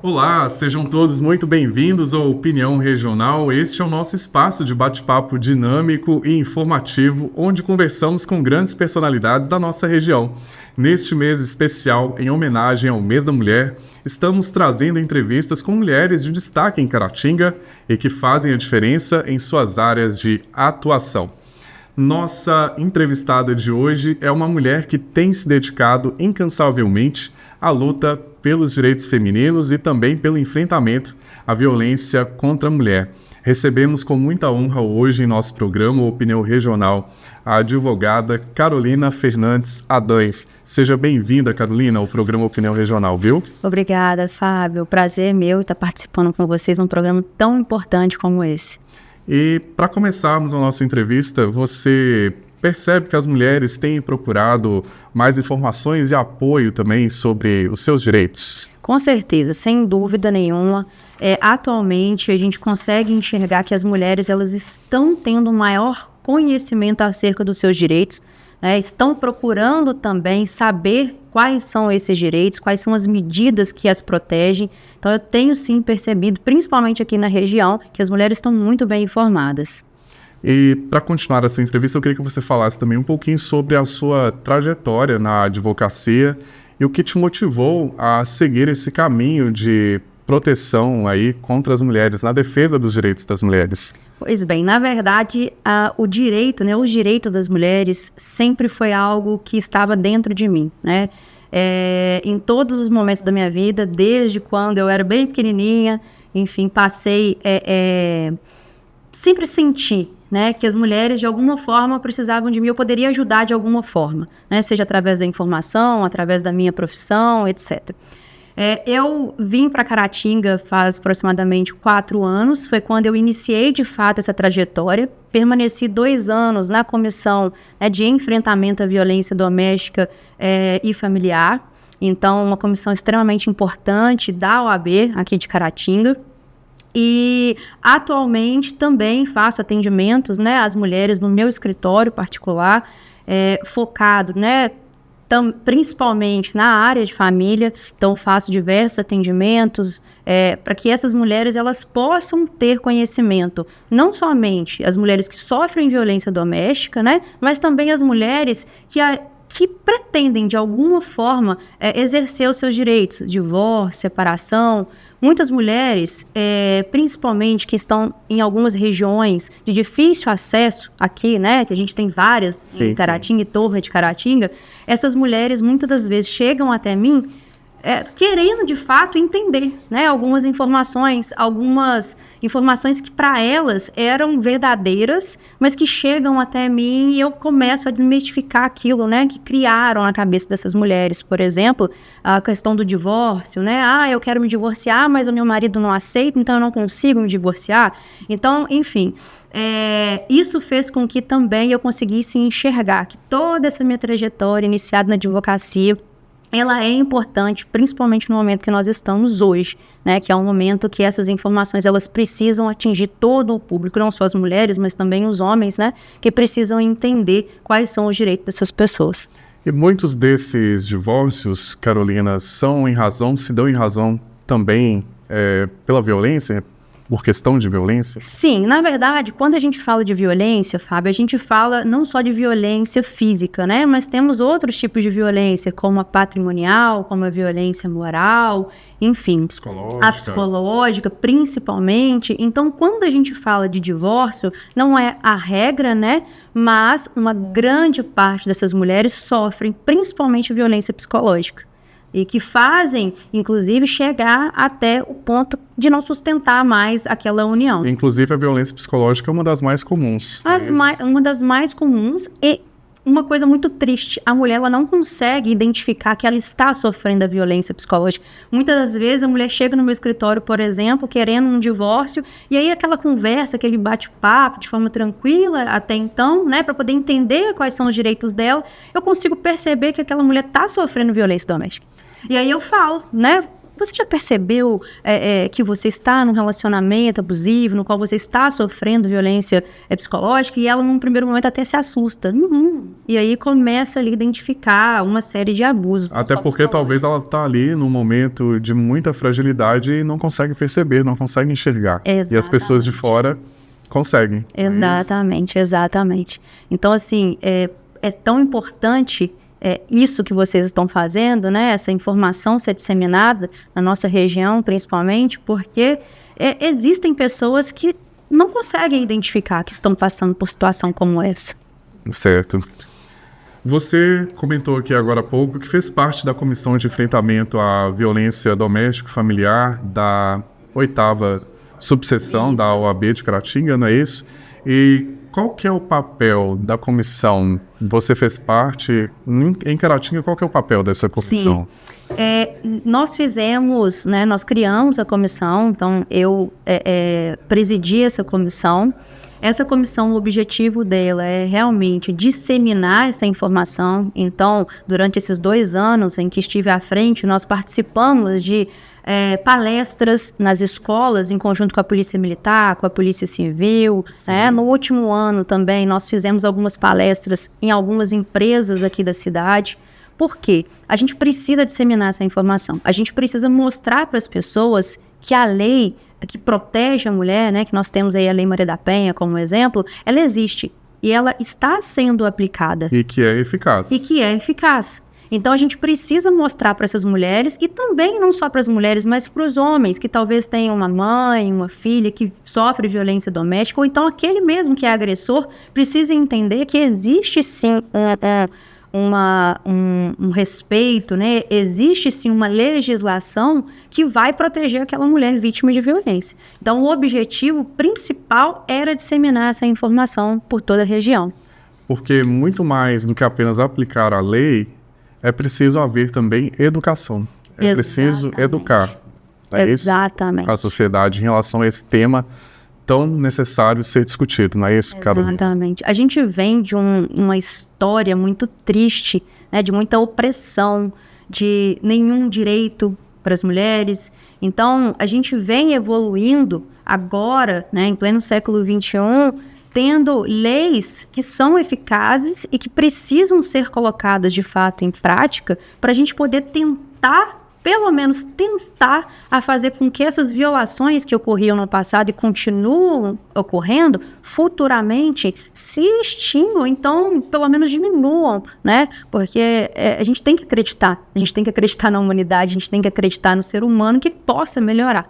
Olá, sejam todos muito bem-vindos ao Opinião Regional. Este é o nosso espaço de bate-papo dinâmico e informativo, onde conversamos com grandes personalidades da nossa região. Neste mês especial, em homenagem ao Mês da Mulher, estamos trazendo entrevistas com mulheres de destaque em Caratinga e que fazem a diferença em suas áreas de atuação. Nossa entrevistada de hoje é uma mulher que tem se dedicado incansavelmente à luta pelos direitos femininos e também pelo enfrentamento à violência contra a mulher. Recebemos com muita honra hoje em nosso programa Opinião Regional a advogada Carolina Fernandes Adães. Seja bem-vinda, Carolina, ao programa Opinião Regional, viu? Obrigada, Fábio. Prazer é meu estar participando com vocês num programa tão importante como esse. E para começarmos a nossa entrevista, você percebe que as mulheres têm procurado mais informações e apoio também sobre os seus direitos? Com certeza, sem dúvida nenhuma. Atualmente, a gente consegue enxergar que as mulheres elas estão tendo um maior conhecimento acerca dos seus direitos, né? Estão procurando também saber quais são esses direitos, quais são as medidas que as protegem. Então, eu tenho sim percebido, principalmente aqui na região, que as mulheres estão muito bem informadas. E para continuar essa entrevista, eu queria que você falasse também um pouquinho sobre a sua trajetória na advocacia e o que te motivou a seguir esse caminho de proteção aí contra as mulheres, na defesa dos direitos das mulheres. Pois bem, na verdade, o direito, né, os direitos das mulheres sempre foi algo que estava dentro de mim, né? Em todos os momentos da minha vida, desde quando eu era bem pequenininha, enfim, passei, sempre senti, né, que as mulheres de alguma forma precisavam de mim, eu poderia ajudar de alguma forma, né, seja através da informação, através da minha profissão, etc. Eu vim para Caratinga faz aproximadamente 4 anos, foi quando eu iniciei de fato essa trajetória, permaneci 2 anos na comissão, né, de enfrentamento à violência doméstica e familiar, então uma comissão extremamente importante da OAB aqui de Caratinga. E atualmente também faço atendimentos, né, às mulheres no meu escritório particular, focado, né, principalmente na área de família. Então faço diversos atendimentos para que essas mulheres elas possam ter conhecimento, não somente as mulheres que sofrem violência doméstica, né, mas também as mulheres que pretendem de alguma forma exercer os seus direitos, divórcio, separação. Muitas mulheres, principalmente que estão em algumas regiões de difícil acesso aqui, né, que a gente tem várias sim, em Caratinga e Torre de Caratinga, essas mulheres muitas das vezes chegam até mim querendo de fato entender, né, algumas informações que para elas eram verdadeiras, mas que chegam até mim e eu começo a desmistificar aquilo, né, que criaram na cabeça dessas mulheres. Por exemplo, a questão do divórcio, né, eu quero me divorciar, mas o meu marido não aceita, então eu não consigo me divorciar. Então, enfim, isso fez com que também eu conseguisse enxergar que toda essa minha trajetória iniciada na advocacia, ela é importante, principalmente no momento que nós estamos hoje, né, que é um momento que essas informações elas precisam atingir todo o público, não só as mulheres, mas também os homens, né, que precisam entender quais são os direitos dessas pessoas. E muitos desses divórcios, Carolina, se dão em razão também pela violência, por questão de violência? Sim, na verdade, quando a gente fala de violência, Fábio, a gente fala não só de violência física, né? Mas temos outros tipos de violência, como a patrimonial, como a violência moral, enfim. A psicológica, principalmente. Então, quando a gente fala de divórcio, não é a regra, né? Mas uma grande parte dessas mulheres sofrem principalmente violência psicológica. E que fazem, inclusive, chegar até o ponto de não sustentar mais aquela união. Inclusive, a violência psicológica é uma das mais comuns. Uma das mais comuns e uma coisa muito triste. A mulher ela não consegue identificar que ela está sofrendo a violência psicológica. Muitas das vezes, a mulher chega no meu escritório, por exemplo, querendo um divórcio, e aí aquela conversa, aquele bate-papo de forma tranquila até então, né, para poder entender quais são os direitos dela, eu consigo perceber que aquela mulher está sofrendo violência doméstica. E aí eu falo, né, você já percebeu que você está num relacionamento abusivo, no qual você está sofrendo violência psicológica? E ela, num primeiro momento, até se assusta. E aí começa ali a identificar uma série de abusos. Até porque talvez ela está ali num momento de muita fragilidade e não consegue perceber, não consegue enxergar. Exatamente. E as pessoas de fora conseguem. Exatamente. Então, assim, é tão importante isso que vocês estão fazendo, né? Essa informação ser disseminada na nossa região, principalmente, porque existem pessoas que não conseguem identificar que estão passando por situação como essa. Certo. Você comentou aqui agora há pouco que fez parte da Comissão de Enfrentamento à Violência Doméstica e Familiar da 8ª subseção da OAB de Caratinga, não é isso? E qual que é o papel da comissão? Você fez parte, em Caratinga, qual que é o papel dessa comissão? Sim, nós fizemos, né, nós criamos a comissão, então eu presidi essa comissão. Essa comissão, o objetivo dela é realmente disseminar essa informação. Então, durante esses 2 anos em que estive à frente, nós participamos de palestras nas escolas, em conjunto com a Polícia Militar, com a Polícia Civil. No último ano também, nós fizemos algumas palestras em algumas empresas aqui da cidade. Por quê? A gente precisa disseminar essa informação. A gente precisa mostrar para as pessoas que a lei que protege a mulher, né, que nós temos aí a Lei Maria da Penha como exemplo, ela existe e ela está sendo aplicada. E que é eficaz. Então, a gente precisa mostrar para essas mulheres, e também não só para as mulheres, mas para os homens que talvez tenham uma mãe, uma filha que sofre violência doméstica, ou então aquele mesmo que é agressor, precisa entender que existe sim um respeito, né? Existe sim uma legislação que vai proteger aquela mulher vítima de violência. Então, o objetivo principal era disseminar essa informação por toda a região. Porque muito mais do que apenas aplicar a lei, é preciso haver também educação. É preciso educar. Exatamente. A sociedade em relação a esse tema tão necessário ser discutido, não é isso, Carolina? Exatamente. A gente vem de uma história muito triste, né, de muita opressão, de nenhum direito para as mulheres. Então, a gente vem evoluindo agora, né, em pleno século XXI, tendo leis que são eficazes e que precisam ser colocadas de fato em prática para a gente poder tentar, pelo menos tentar, a fazer com que essas violações que ocorriam no passado e continuam ocorrendo, futuramente se extinguam, então pelo menos diminuam, né? Porque a gente tem que acreditar na humanidade, a gente tem que acreditar no ser humano que possa melhorar.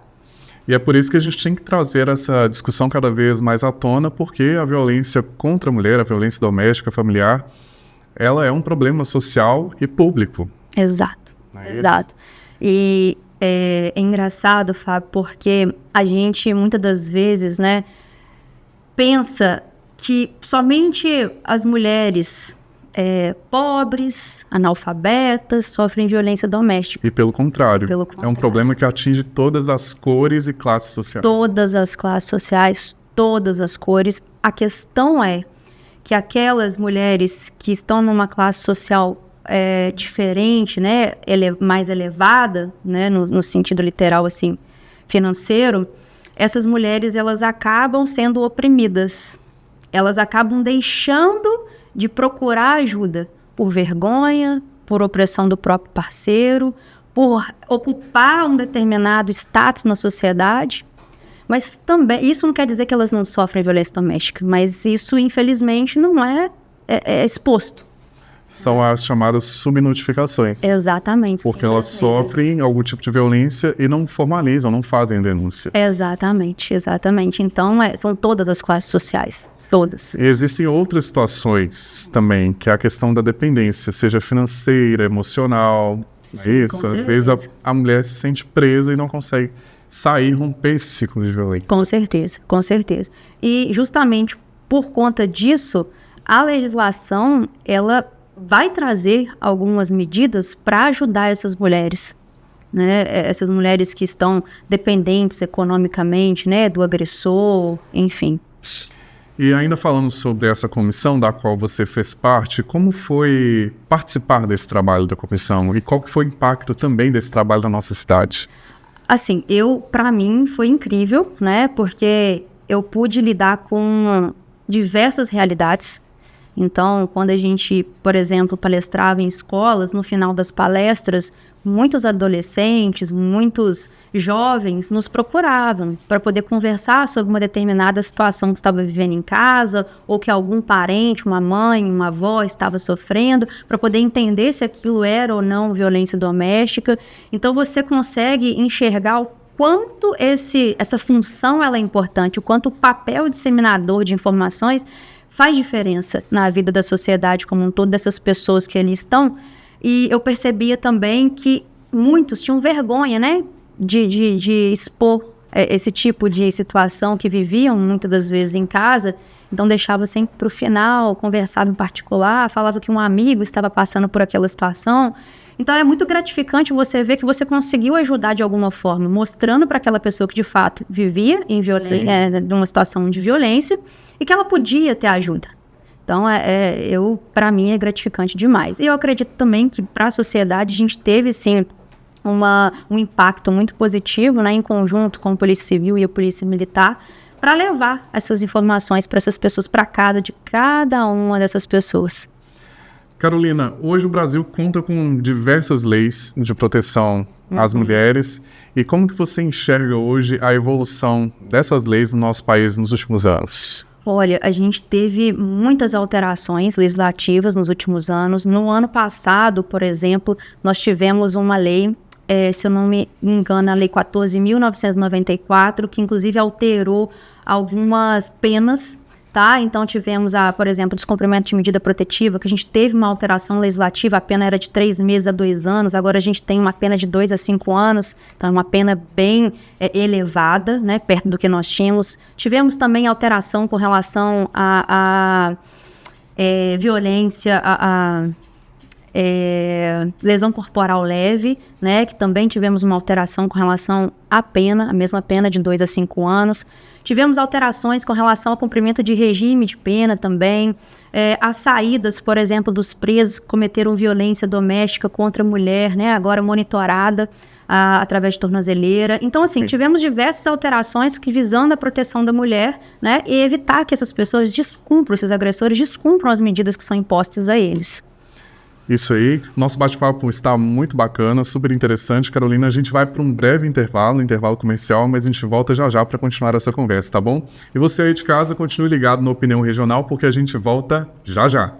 E é por isso que a gente tem que trazer essa discussão cada vez mais à tona, porque a violência contra a mulher, a violência doméstica, familiar, ela é um problema social e público. Exato. E é engraçado, Fábio, porque a gente muitas das vezes, né, pensa que somente as mulheres pobres, analfabetas, sofrem violência doméstica. E pelo contrário, é um problema que atinge todas as cores e classes sociais. Todas as classes sociais, todas as cores. A questão é que aquelas mulheres que estão numa classe social diferente, né, mais elevada, né, no sentido literal, assim, financeiro, essas mulheres, elas acabam sendo oprimidas. Elas acabam deixando de procurar ajuda por vergonha, por opressão do próprio parceiro, por ocupar um determinado status na sociedade. Mas também, isso não quer dizer que elas não sofrem violência doméstica, mas isso, infelizmente, não é exposto. São as chamadas subnotificações. Exatamente. Porque elas sofrem algum tipo de violência e não formalizam, não fazem denúncia. Exatamente. Então, são todas as classes sociais. Todas. E existem outras situações também, que é a questão da dependência, seja financeira, emocional. Sim, isso, às vezes a mulher se sente presa e não consegue sair, romper esse ciclo de violência. Com certeza. E justamente por conta disso, a legislação, ela vai trazer algumas medidas para ajudar essas mulheres, né? Essas mulheres que estão dependentes economicamente, né, do agressor, enfim. E ainda falando sobre essa comissão da qual você fez parte, como foi participar desse trabalho da comissão e qual que foi o impacto também desse trabalho na nossa cidade? Assim, para mim foi incrível, né? Porque eu pude lidar com diversas realidades. Então, quando a gente, por exemplo, palestrava em escolas, no final das palestras, muitos adolescentes, muitos jovens nos procuravam para poder conversar sobre uma determinada situação que estava vivendo em casa, ou que algum parente, uma mãe, uma avó estava sofrendo, para poder entender se aquilo era ou não violência doméstica. Então, você consegue enxergar o quanto essa função ela é importante, o quanto o papel disseminador de informações faz diferença na vida da sociedade como um todo, dessas pessoas que ali estão. E eu percebia também que muitos tinham vergonha, né, de expor esse tipo de situação que viviam muitas das vezes em casa. Então deixava sempre para o final, conversava em particular, falava que um amigo estava passando por aquela situação. Então é muito gratificante você ver que você conseguiu ajudar de alguma forma, mostrando para aquela pessoa que de fato vivia em numa situação de violência e que ela podia ter ajuda. Então, para mim, é gratificante demais. E eu acredito também que para a sociedade a gente teve, sim, um impacto muito positivo, né, em conjunto com a Polícia Civil e a Polícia Militar, para levar essas informações para essas pessoas, para casa de cada uma dessas pessoas. Carolina, hoje o Brasil conta com diversas leis de proteção às mulheres. E como que você enxerga hoje a evolução dessas leis no nosso país nos últimos anos? Olha, a gente teve muitas alterações legislativas nos últimos anos. No ano passado, por exemplo, nós tivemos uma lei, se eu não me engano, a Lei 14.994, que inclusive alterou algumas penas, tá? Então tivemos, por exemplo, descumprimento de medida protetiva, que a gente teve uma alteração legislativa, a pena era de 3 meses a 2 anos, agora a gente tem uma pena de 2 a 5 anos, então é uma pena bem elevada, né, perto do que nós tínhamos. Tivemos também alteração com relação a violência, lesão corporal leve, né, que também tivemos uma alteração com relação à pena, a mesma pena de 2 a 5 anos. Tivemos alterações com relação ao cumprimento de regime de pena também, as saídas, por exemplo, dos presos que cometeram violência doméstica contra a mulher, né, agora monitorada através de tornozeleira. Então, assim, tivemos diversas alterações que visando a proteção da mulher, né, e evitar que essas pessoas esses agressores descumpram as medidas que são impostas a eles. Isso aí, nosso bate-papo está muito bacana, super interessante. Carolina, a gente vai para um breve intervalo comercial, mas a gente volta já já para continuar essa conversa, tá bom? E você aí de casa, continue ligado na Opinião Regional, porque a gente volta já já.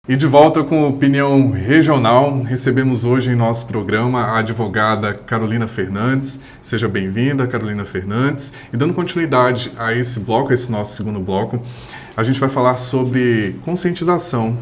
E de volta com a Opinião Regional, recebemos hoje em nosso programa a advogada Carolina Fernandes. Seja bem-vinda, Carolina Fernandes. E dando continuidade a esse bloco, esse nosso segundo bloco, a gente vai falar sobre conscientização.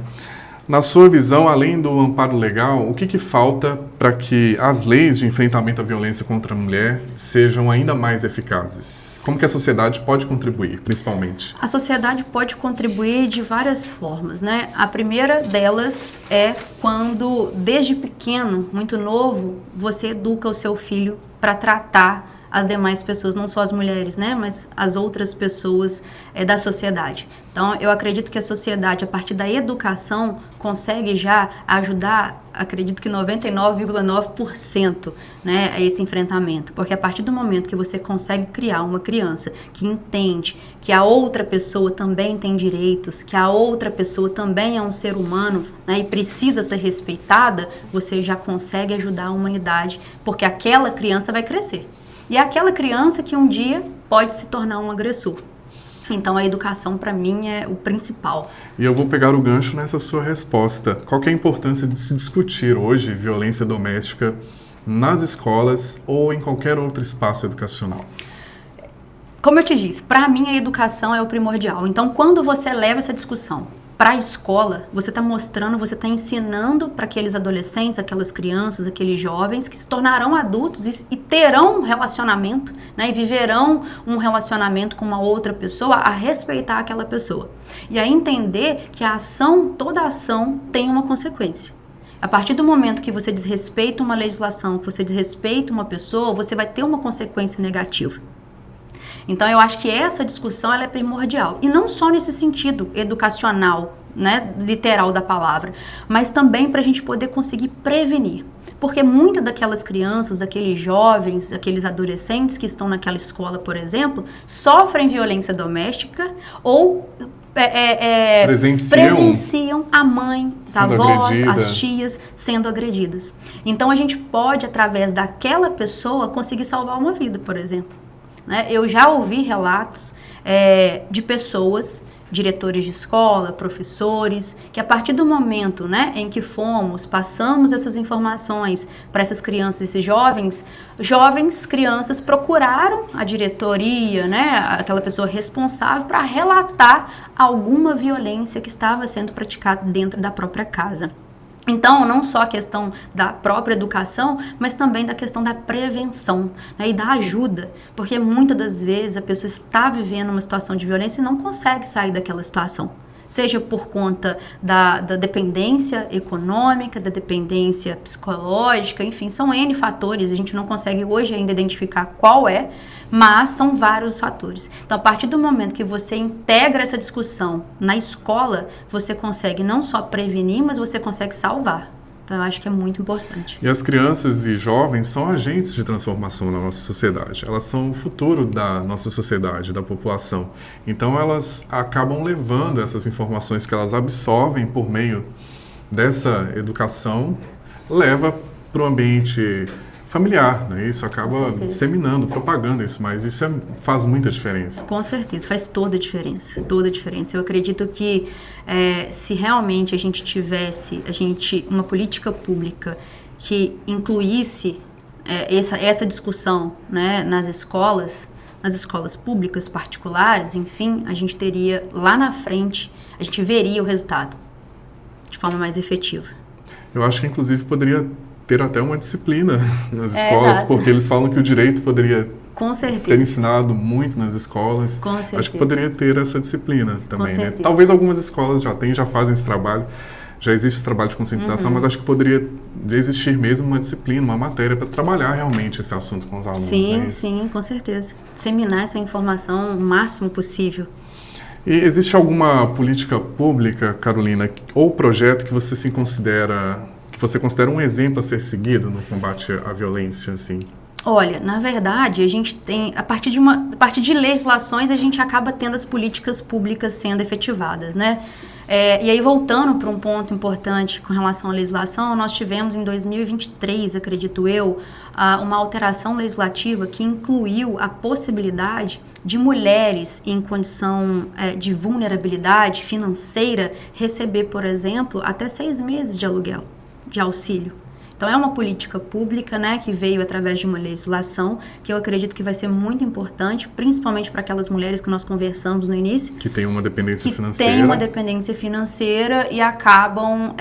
Na sua visão, além do amparo legal, o que falta para que as leis de enfrentamento à violência contra a mulher sejam ainda mais eficazes? Como que a sociedade pode contribuir, principalmente? A sociedade pode contribuir de várias formas, né? A primeira delas é quando, desde pequeno, muito novo, você educa o seu filho para tratar as demais pessoas, não só as mulheres, né, mas as outras pessoas da sociedade. Então, eu acredito que a sociedade, a partir da educação, consegue já ajudar, acredito que 99,9%, né, a esse enfrentamento. Porque a partir do momento que você consegue criar uma criança que entende que a outra pessoa também tem direitos, que a outra pessoa também é um ser humano, né, e precisa ser respeitada, você já consegue ajudar a humanidade, porque aquela criança vai crescer. E é aquela criança que um dia pode se tornar um agressor. Então, a educação, para mim, é o principal. E eu vou pegar o gancho nessa sua resposta. Qual que é a importância de se discutir hoje violência doméstica nas escolas ou em qualquer outro espaço educacional? Como eu te disse, para mim, a educação é o primordial. Então, quando você leva essa discussão para a escola, você está mostrando, você está ensinando para aqueles adolescentes, aquelas crianças, aqueles jovens que se tornarão adultos e terão um relacionamento, né, e viverão um relacionamento com uma outra pessoa, a respeitar aquela pessoa. E a entender que a ação, toda ação tem uma consequência. A partir do momento que você desrespeita uma legislação, que você desrespeita uma pessoa, você vai ter uma consequência negativa. Então, eu acho que essa discussão ela é primordial. E não só nesse sentido educacional, né, literal da palavra, mas também para a gente poder conseguir prevenir. Porque muitas daquelas crianças, daqueles jovens, aqueles adolescentes que estão naquela escola, por exemplo, sofrem violência doméstica ou presenciam a mãe, os avós, as tias sendo agredidas. Então, a gente pode, através daquela pessoa, conseguir salvar uma vida, por exemplo. Eu já ouvi relatos de pessoas, diretores de escola, professores, que a partir do momento, né, em que passamos essas informações para essas crianças, esses crianças procuraram a diretoria, né, aquela pessoa responsável para relatar alguma violência que estava sendo praticada dentro da própria casa. Então, não só a questão da própria educação, mas também da questão da prevenção, né, e da ajuda, porque muitas das vezes a pessoa está vivendo uma situação de violência e não consegue sair daquela situação, seja por conta da dependência econômica, da dependência psicológica, enfim, são N fatores, a gente não consegue hoje ainda identificar qual é, mas são vários fatores. Então, a partir do momento que você integra essa discussão na escola, você consegue não só prevenir, mas você consegue salvar. Então, eu acho que é muito importante. E as crianças e jovens são agentes de transformação na nossa sociedade. Elas são o futuro da nossa sociedade, da população. Então, elas acabam levando essas informações que elas absorvem por meio dessa educação, leva para o ambiente familiar, né? Isso acaba disseminando, propagando isso, mas isso faz muita diferença. Com certeza, faz toda a diferença, toda a diferença. Eu acredito que se realmente a gente tivesse uma política pública que incluísse essa discussão, né, nas escolas públicas, particulares, enfim, a gente teria lá na frente, a gente veria o resultado de forma mais efetiva. Eu acho que inclusive poderia ter até uma disciplina nas escolas, porque eles falam que o direito poderia ser ensinado muito nas escolas. Com certeza. Acho que poderia ter essa disciplina também, né? Talvez algumas escolas já fazem esse trabalho, já existe esse trabalho de conscientização, mas acho que poderia existir mesmo uma disciplina, uma matéria para trabalhar realmente esse assunto com os alunos. Sim, sim, com certeza. Disseminar essa informação o máximo possível. E existe alguma política pública, Carolina, ou projeto que você considera um exemplo a ser seguido no combate à violência, assim? Olha, na verdade, a gente tem, a partir de legislações, a gente acaba tendo as políticas públicas sendo efetivadas, né? E aí, voltando para um ponto importante com relação à legislação, nós tivemos em 2023, acredito eu, uma alteração legislativa que incluiu a possibilidade de mulheres em condição de vulnerabilidade financeira receber, por exemplo, até 6 meses de aluguel, de auxílio. Então, é uma política pública, né, que veio através de uma legislação que eu acredito que vai ser muito importante, principalmente para aquelas mulheres que nós conversamos no início. Que têm uma dependência financeira. Que têm uma dependência financeira e acabam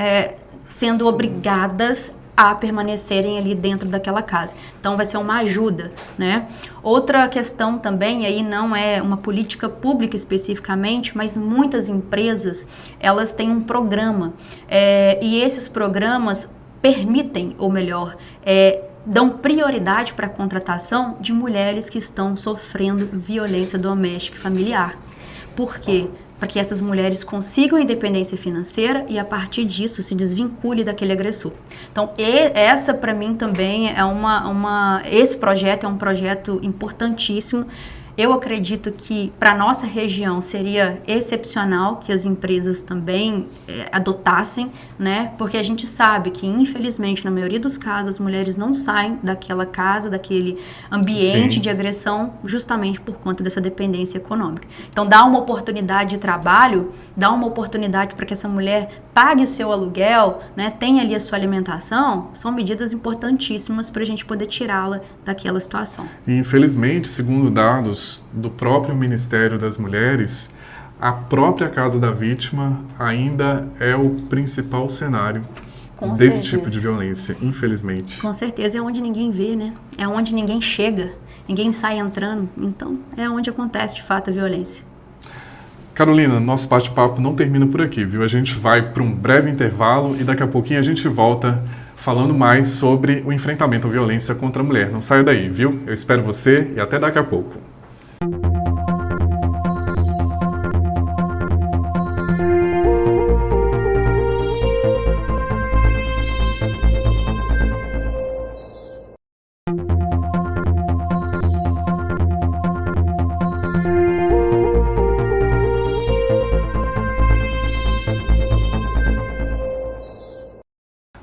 sendo obrigadas a permanecerem ali dentro daquela casa. Então, vai ser uma ajuda, né? Outra questão também, e aí não é uma política pública especificamente, mas muitas empresas, elas têm um programa. E esses programas permitem, ou melhor, dão prioridade para a contratação de mulheres que estão sofrendo violência doméstica e familiar. Por quê? Para que essas mulheres consigam independência financeira e, a partir disso, se desvincule daquele agressor. Então, essa, para mim, também esse projeto é um projeto importantíssimo. Eu acredito que para a nossa região seria excepcional que as empresas também adotassem, né? Porque a gente sabe que, infelizmente, na maioria dos casos, as mulheres não saem daquela casa, daquele ambiente de agressão, justamente por conta dessa dependência econômica. Então, dá uma oportunidade de trabalho, dá uma oportunidade para que essa mulher pague o seu aluguel, né? Tenha ali a sua alimentação, são medidas importantíssimas para a gente poder tirá-la daquela situação. E, infelizmente, segundo dados do próprio Ministério das Mulheres, a própria casa da vítima ainda é o principal cenário desse tipo de violência, infelizmente. Com certeza, é onde ninguém vê, né? É onde ninguém chega, ninguém sai entrando. Então, é onde acontece, de fato, a violência. Carolina, nosso bate-papo não termina por aqui, viu? A gente vai para um breve intervalo e daqui a pouquinho a gente volta falando mais sobre o enfrentamento à violência contra a mulher. Não saia daí, viu? Eu espero você e até daqui a pouco.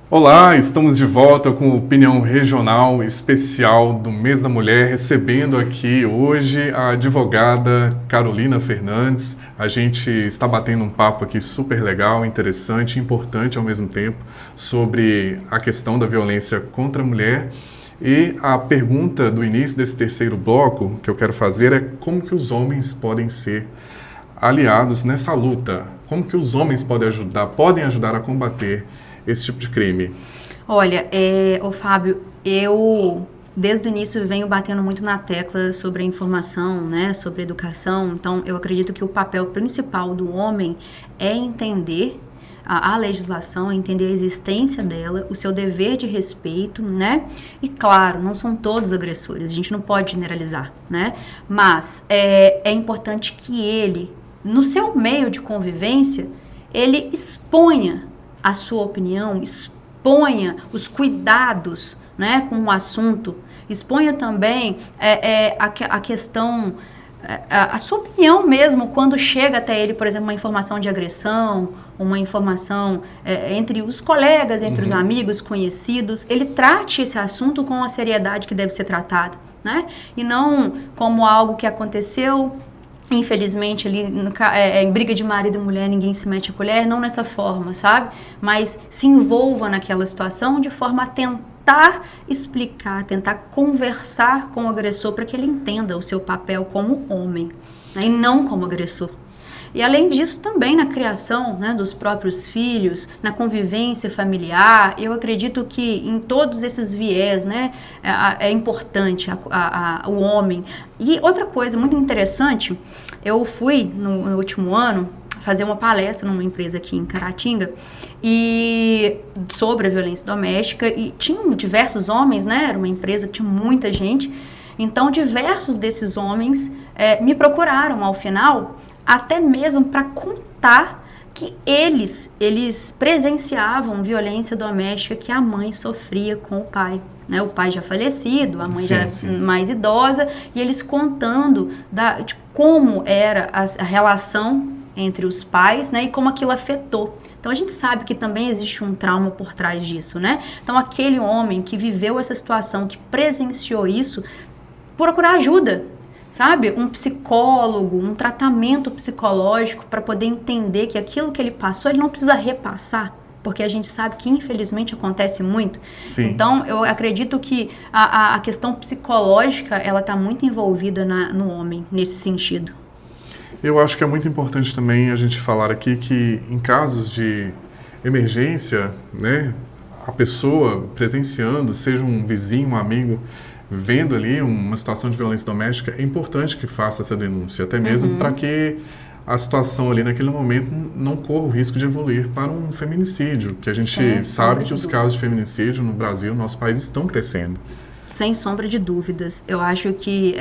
Olá, estamos de volta com a opinião regional especial do Mês da Mulher, recebendo aqui hoje a advogada Carolina Fernandes. A gente está batendo um papo aqui super legal, interessante e importante ao mesmo tempo sobre a questão da violência contra a mulher. E a pergunta do início desse terceiro bloco que eu quero fazer é como que os homens podem ser aliados nessa luta? Como que os homens podem ajudar a combater esse tipo de crime? Olha, Fábio, eu desde o início venho batendo muito na tecla sobre a informação, né, sobre a educação. Então, eu acredito que o papel principal do homem é entender a legislação, entender a existência dela, o seu dever de respeito, né? E claro, não são todos agressores, a gente não pode generalizar, né? Mas é importante que ele, no seu meio de convivência, ele exponha a sua opinião, exponha os cuidados, né, com o assunto, exponha também a questão, a sua opinião mesmo, quando chega até ele, por exemplo, uma informação de agressão, uma informação entre os colegas, entre os amigos, conhecidos, ele trate esse assunto com a seriedade que deve ser tratado, né, e não como algo que aconteceu. Infelizmente, ali em briga de marido e mulher, ninguém se mete a colher, não nessa forma, sabe? Mas se envolva naquela situação de forma a tentar explicar, tentar conversar com o agressor para que ele entenda o seu papel como homem, né? E não como agressor. E além disso, também na criação, né, dos próprios filhos, na convivência familiar, eu acredito que em todos esses viés, né, é importante o homem. E outra coisa muito interessante, eu fui no último ano fazer uma palestra numa empresa aqui em Caratinga e sobre a violência doméstica, e tinham diversos homens, né, era uma empresa que tinha muita gente, então diversos desses homens me procuraram ao final, até mesmo para contar que eles presenciavam violência doméstica que a mãe sofria com o pai. Né? O pai já falecido, a mãe já era mais idosa, e eles contando de como era a relação entre os pais, né, e como aquilo afetou. Então a gente sabe que também existe um trauma por trás disso, né? Então aquele homem que viveu essa situação, que presenciou isso, procurar ajuda, sabe? Um psicólogo, um tratamento psicológico para poder entender que aquilo que ele passou, ele não precisa repassar, porque a gente sabe que infelizmente acontece muito. Sim. Então eu acredito que a questão psicológica, ela está muito envolvida no homem, nesse sentido. Eu acho que é muito importante também a gente falar aqui que em casos de emergência, né, a pessoa presenciando, seja um vizinho, um amigo, vendo ali uma situação de violência doméstica, é importante que faça essa denúncia, até mesmo para que a situação ali naquele momento não corra o risco de evoluir para um feminicídio, que a gente sabe que os casos de feminicídio no Brasil, no nosso país, estão crescendo. Sem sombra de dúvidas. Eu acho que,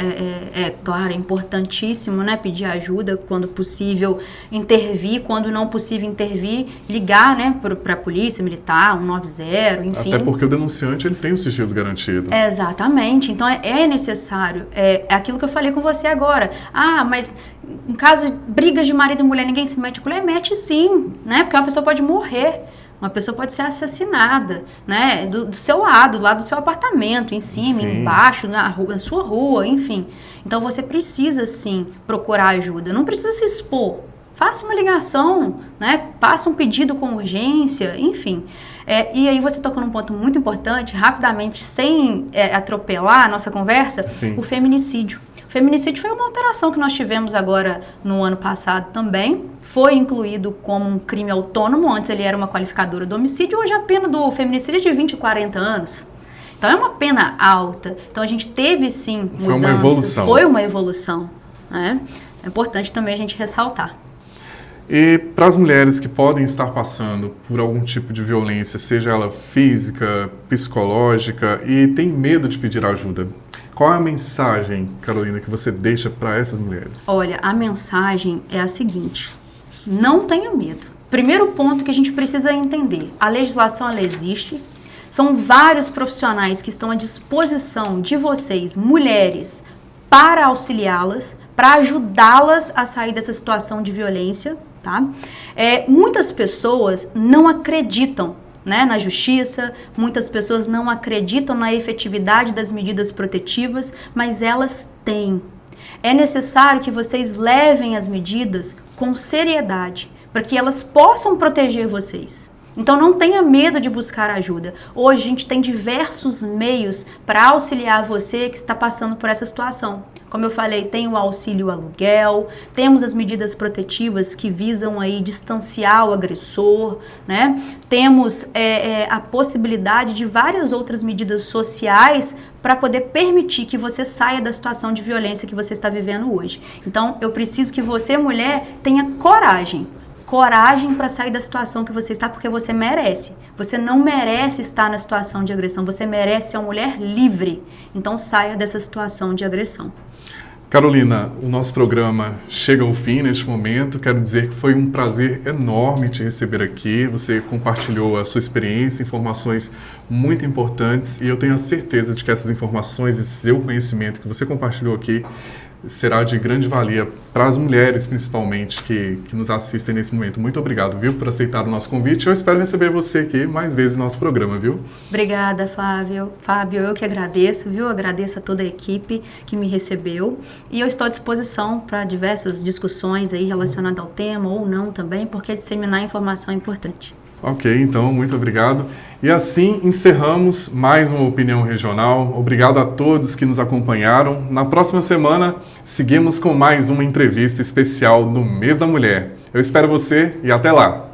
claro, é importantíssimo, né, pedir ajuda quando possível, intervir, quando não possível intervir, ligar, né, para a polícia militar, 190, enfim. Até porque o denunciante, ele tem o sigilo garantido. Exatamente. Então, é necessário. É aquilo que eu falei com você agora. Ah, mas em caso de brigas de marido e mulher, ninguém se mete a colher? Mete sim, né, porque uma pessoa pode morrer. Uma pessoa pode ser assassinada, né, do seu lado, do lado do seu apartamento, em cima, sim, embaixo, na sua rua, enfim. Então você precisa, sim, procurar ajuda. Não precisa se expor. Faça uma ligação, né, faça um pedido com urgência, enfim. E aí você tocou num ponto muito importante, rapidamente, sem atropelar a nossa conversa, sim, o feminicídio. O Feminicídio foi uma alteração que nós tivemos agora no ano passado também. Foi incluído como um crime autônomo. Antes ele era uma qualificadora do homicídio. Hoje a pena do feminicídio é de 20 e 40 anos. Então é uma pena alta. Então a gente teve sim mudanças. Foi uma evolução. Foi uma evolução, né? É importante também a gente ressaltar. E para as mulheres que podem estar passando por algum tipo de violência, seja ela física, psicológica, e tem medo de pedir ajuda, qual é a mensagem, Carolina, que você deixa para essas mulheres? Olha, a mensagem é a seguinte: não tenha medo. Primeiro ponto que a gente precisa entender: a legislação ela existe, são vários profissionais que estão à disposição de vocês, mulheres, para auxiliá-las, para ajudá-las a sair dessa situação de violência, tá? Muitas pessoas não acreditam, né, na justiça, muitas pessoas não acreditam na efetividade das medidas protetivas, mas elas têm. É necessário que vocês levem as medidas com seriedade, para que elas possam proteger vocês. Então não tenha medo de buscar ajuda. Hoje a gente tem diversos meios para auxiliar você que está passando por essa situação. Como eu falei, tem o auxílio aluguel, temos as medidas protetivas que visam aí distanciar o agressor, né? Temos a possibilidade de várias outras medidas sociais para poder permitir que você saia da situação de violência que você está vivendo hoje. Então eu preciso que você, mulher, tenha coragem para sair da situação que você está, porque você merece. Você não merece estar na situação de agressão, você merece ser uma mulher livre. Então saia dessa situação de agressão. Carolina, o nosso programa chega ao fim neste momento. Quero dizer que foi um prazer enorme te receber aqui. Você compartilhou a sua experiência, informações muito importantes, e eu tenho a certeza de que essas informações e seu conhecimento que você compartilhou aqui será de grande valia para as mulheres, principalmente, que nos assistem nesse momento. Muito obrigado, viu, por aceitar o nosso convite. Eu espero receber você aqui mais vezes no nosso programa, viu? Obrigada, Fábio. Fábio, eu que agradeço, viu? Agradeço a toda a equipe que me recebeu. E eu estou à disposição para diversas discussões aí relacionadas ao tema ou não também, porque disseminar informação é importante. Ok, então, muito obrigado. E assim encerramos mais uma Opinião Regional. Obrigado a todos que nos acompanharam. Na próxima semana, seguimos com mais uma entrevista especial no Mês da Mulher. Eu espero você e até lá!